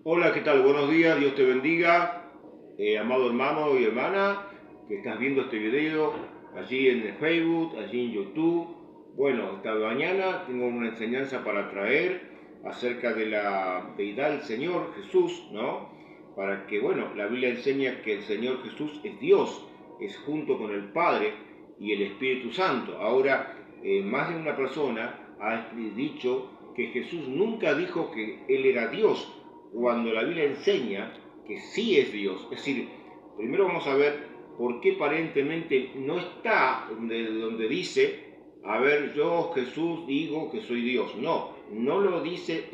Hola, ¿qué tal? Buenos días, Dios te bendiga, amado hermano y hermana que estás viendo este video allí en el Facebook, allí en YouTube. Bueno, esta mañana tengo una enseñanza para traer acerca de la deidad del Señor Jesús, ¿no? Para que, bueno, la Biblia enseña que el Señor Jesús es Dios, es junto con el Padre y el Espíritu Santo. Ahora, más de una persona ha dicho que Jesús nunca dijo que Él era Dios, cuando la Biblia enseña que sí es Dios. Es decir, primero vamos a ver por qué aparentemente no está donde dice, a ver, yo Jesús digo que soy Dios. No lo dice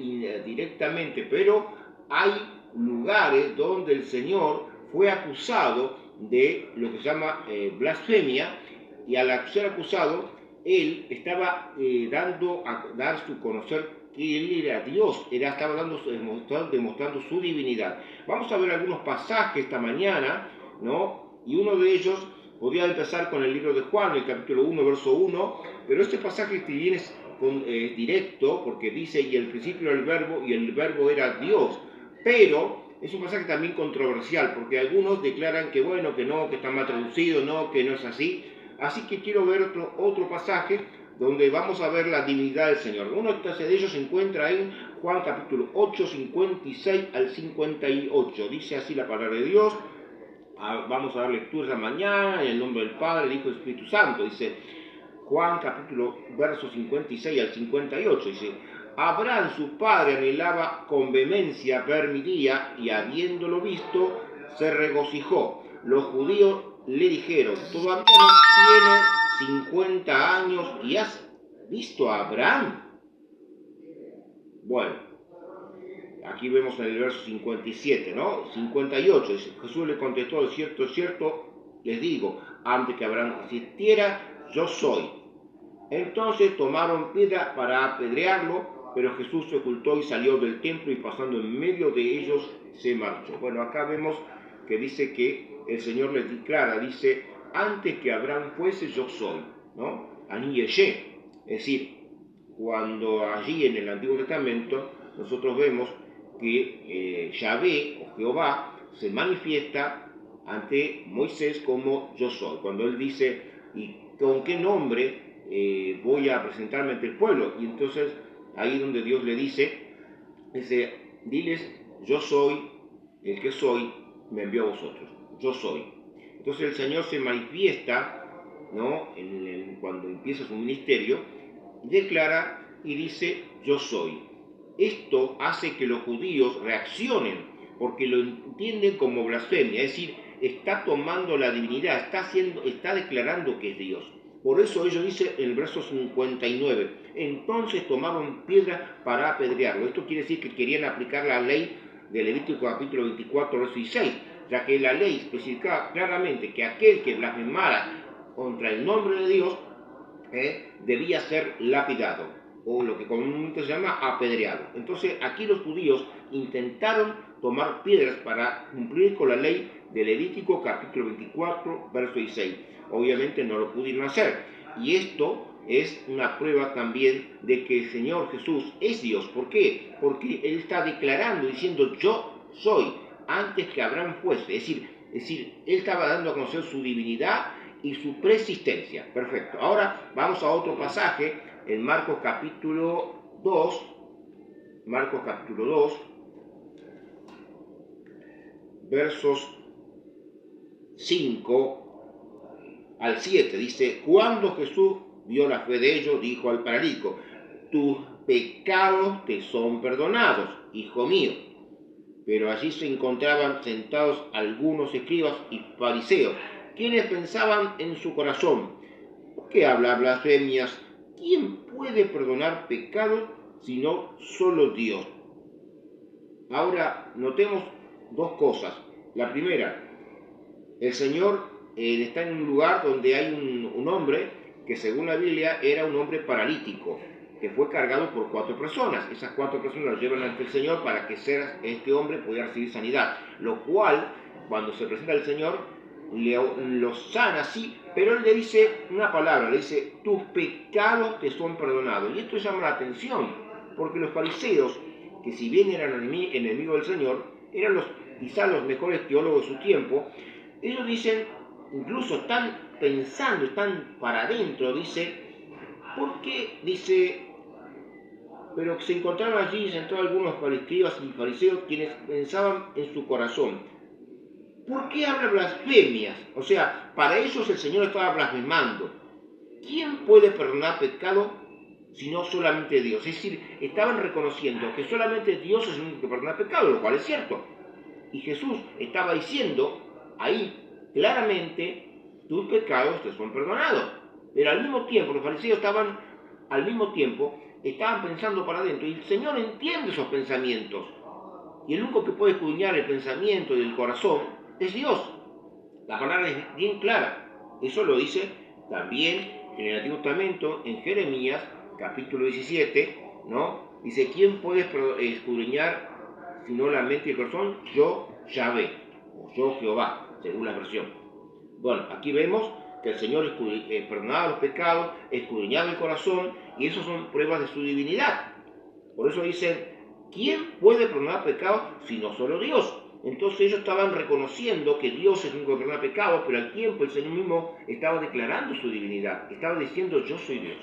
directamente, pero hay lugares donde el Señor fue acusado de lo que se llama blasfemia, y al ser acusado, él estaba dando a dar su conocer que él era Dios, estaba demostrando su divinidad. Vamos a ver algunos pasajes esta mañana, ¿no? Y uno de ellos podría empezar con el libro de Juan, el capítulo 1, verso 1, pero este pasaje que viene es directo, porque dice, y el principio era el verbo, y el verbo era Dios, pero es un pasaje también controversial, porque algunos declaran que bueno, que no, que está mal traducido, no, que no es así. Así que quiero ver otro pasaje donde vamos a ver la divinidad del Señor. Uno de ellos se encuentra en Juan capítulo 8, 56 al 58. Dice así la palabra de Dios. Vamos a dar lectura esta mañana en el nombre del Padre, del Hijo y del Espíritu Santo. Dice Juan capítulo verso 56 al 58. Dice: Abraham su padre anhelaba con vehemencia ver mi día, y habiéndolo visto se regocijó. Los judíos le dijeron: todavía no tiene 50 años y has visto a Abraham. Bueno, aquí vemos en el verso 57, ¿no? 58, dice: Jesús le contestó: es cierto, les digo, antes que Abraham existiera, yo soy. Entonces tomaron piedra para apedrearlo, pero Jesús se ocultó y salió del templo, y pasando en medio de ellos se marchó. Bueno, acá vemos que dice que el Señor les declara, dice: antes que Abraham fuese, yo soy, ¿no? Ani Yeshe. Es decir, cuando allí en el Antiguo Testamento nosotros vemos que Yahvé o Jehová se manifiesta ante Moisés como yo soy. Cuando él dice: ¿y con qué nombre voy a presentarme ante el pueblo? Y entonces ahí donde Dios le dice, diles: yo soy el que soy, me envió a vosotros, yo soy. Entonces el Señor se manifiesta, ¿no? Cuando empieza su ministerio, declara y dice: yo soy. Esto hace que los judíos reaccionen, porque lo entienden como blasfemia, es decir, está tomando la divinidad, está declarando que es Dios. Por eso ellos dicen en el verso 59, entonces tomaron piedra para apedrearlo. Esto quiere decir que querían aplicar la ley de Levítico capítulo 24, verso 16, ya que la ley especificaba claramente que aquel que blasfemara contra el nombre de Dios debía ser lapidado, o lo que comúnmente se llama apedreado. Entonces aquí los judíos intentaron tomar piedras para cumplir con la ley de Levítico capítulo 24, verso 16. Obviamente no lo pudieron hacer, y esto es una prueba también de que el Señor Jesús es Dios. ¿Por qué? Porque Él está declarando, diciendo: yo soy, antes que Abraham fuese. Es decir, Él estaba dando a conocer su divinidad y su preexistencia. Perfecto. Ahora vamos a otro pasaje en Marcos capítulo 2. Marcos capítulo 2, versos 5 al 7. Dice: cuando Jesús vio la fe de ellos, dijo al paralítico: tus pecados te son perdonados, hijo mío. Pero allí se encontraban sentados algunos escribas y fariseos, quienes pensaban en su corazón: ¿por qué habla blasfemias? ¿Quién puede perdonar pecados sino solo Dios? Ahora notemos dos cosas. La primera, el Señor está en un lugar donde hay un hombre que, según la Biblia, era un hombre paralítico, que fue cargado por 4 personas. Esas 4 personas lo llevan ante el Señor para que este hombre pudiera recibir sanidad, lo cual, cuando se presenta al Señor, lo sana, sí, pero él le dice una palabra, le dice: tus pecados te son perdonados. Y esto llama la atención, porque los fariseos que si bien eran enemigos del Señor, eran quizás los mejores teólogos de su tiempo. Ellos dicen, incluso están pensando, están para adentro, dice, porque dice, pero se encontraron allí sentados algunos escribas y fariseos quienes pensaban en su corazón, ¿por qué habla blasfemias? O sea, para ellos el Señor estaba blasfemando. ¿Quién puede perdonar pecado sino solamente Dios? Es decir, estaban reconociendo que solamente Dios es el único que perdona pecado, lo cual es cierto. Y Jesús estaba diciendo ahí claramente, tus pecados te son perdonados. Pero al mismo tiempo, los fariseos estaban pensando para adentro, y el Señor entiende esos pensamientos. Y el único que puede escudriñar el pensamiento y el corazón es Dios. La palabra es bien clara. Eso lo dice también en el Antiguo Testamento, en Jeremías, capítulo 17, ¿no? Dice, ¿quién puede escudriñar sino la mente y el corazón? Yo, Yahvé, o yo, Jehová, según la versión. Bueno, aquí vemos que el Señor perdonaba los pecados, escudriñaba el corazón, y eso son pruebas de su divinidad. Por eso dicen, ¿quién puede perdonar pecados sino solo Dios? Entonces ellos estaban reconociendo que Dios es el único que perdona pecados, pero al tiempo el Señor mismo estaba declarando su divinidad, estaba diciendo, yo soy Dios.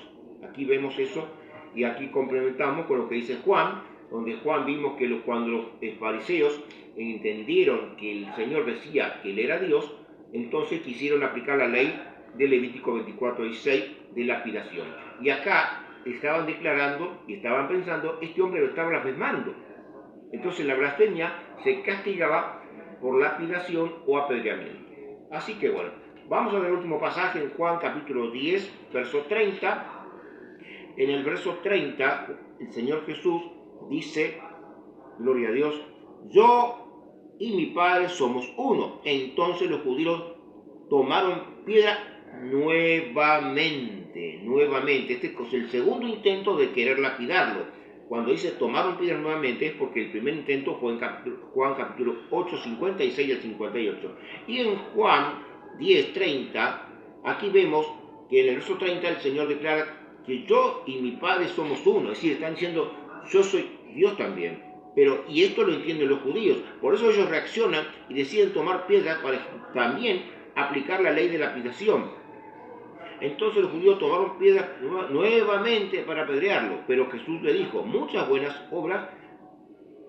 Aquí vemos eso, y aquí complementamos con lo que dice Juan, donde Juan vimos que cuando los fariseos entendieron que el Señor decía que Él era Dios, entonces quisieron aplicar la ley de Levítico 24:16 de lapidación. Y acá estaban declarando y estaban pensando, este hombre lo está blasfemando. Entonces la blasfemia se castigaba por lapidación o apedreamiento. Así que bueno, vamos a ver el último pasaje en Juan capítulo 10, verso 30. En el verso 30, el Señor Jesús dice, gloria a Dios, yo y mi Padre somos uno. Entonces los judíos tomaron piedra nuevamente. Este es el segundo intento de querer lapidarlo. Cuando dice tomaron piedra nuevamente es porque el primer intento fue en Juan capítulo 8, 56 al 58. Y en Juan 10, 30, aquí vemos que en el verso 30 el Señor declara que yo y mi Padre somos uno. Es decir, están diciendo, yo soy Dios también. Y esto lo entienden los judíos. Por eso ellos reaccionan y deciden tomar piedra para también aplicar la ley de lapidación. Entonces los judíos tomaron piedra nuevamente para apedrearlo, pero Jesús le dijo, muchas buenas obras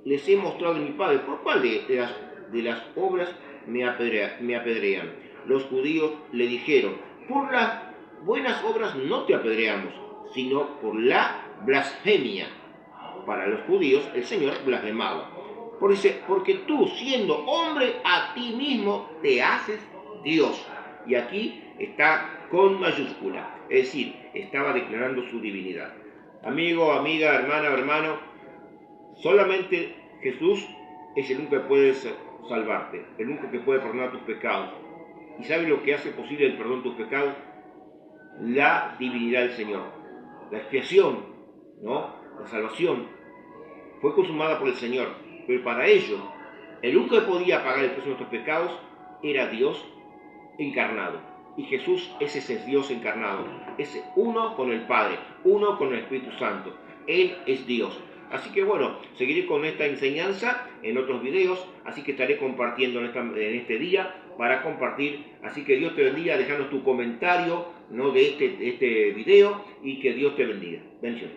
les he mostrado de mi Padre. ¿Por cuál de las obras me apedrean? Los judíos le dijeron, por las buenas obras no te apedreamos, sino por la blasfemia. Para los judíos el Señor blasfemaba. Porque tú, siendo hombre, a ti mismo te haces Dios. Y aquí está con mayúscula, es decir, estaba declarando su divinidad. Amigo, amiga, hermana, hermano, solamente Jesús es el único que puede salvarte, el único que puede perdonar tus pecados. ¿Y sabes lo que hace posible el perdón de tus pecados? La divinidad del Señor. La expiación, ¿no? La salvación fue consumada por el Señor, pero para ello, el único que podía pagar el precio de nuestros pecados era Dios encarnado. Y Jesús es ese Dios encarnado, es uno con el Padre, uno con el Espíritu Santo. Él es Dios. Así que bueno, seguiré con esta enseñanza en otros videos, así que estaré compartiendo en este día para compartir. Así que Dios te bendiga, dejando tu comentario, ¿no?, de este video, y que Dios te bendiga. Bendiciones.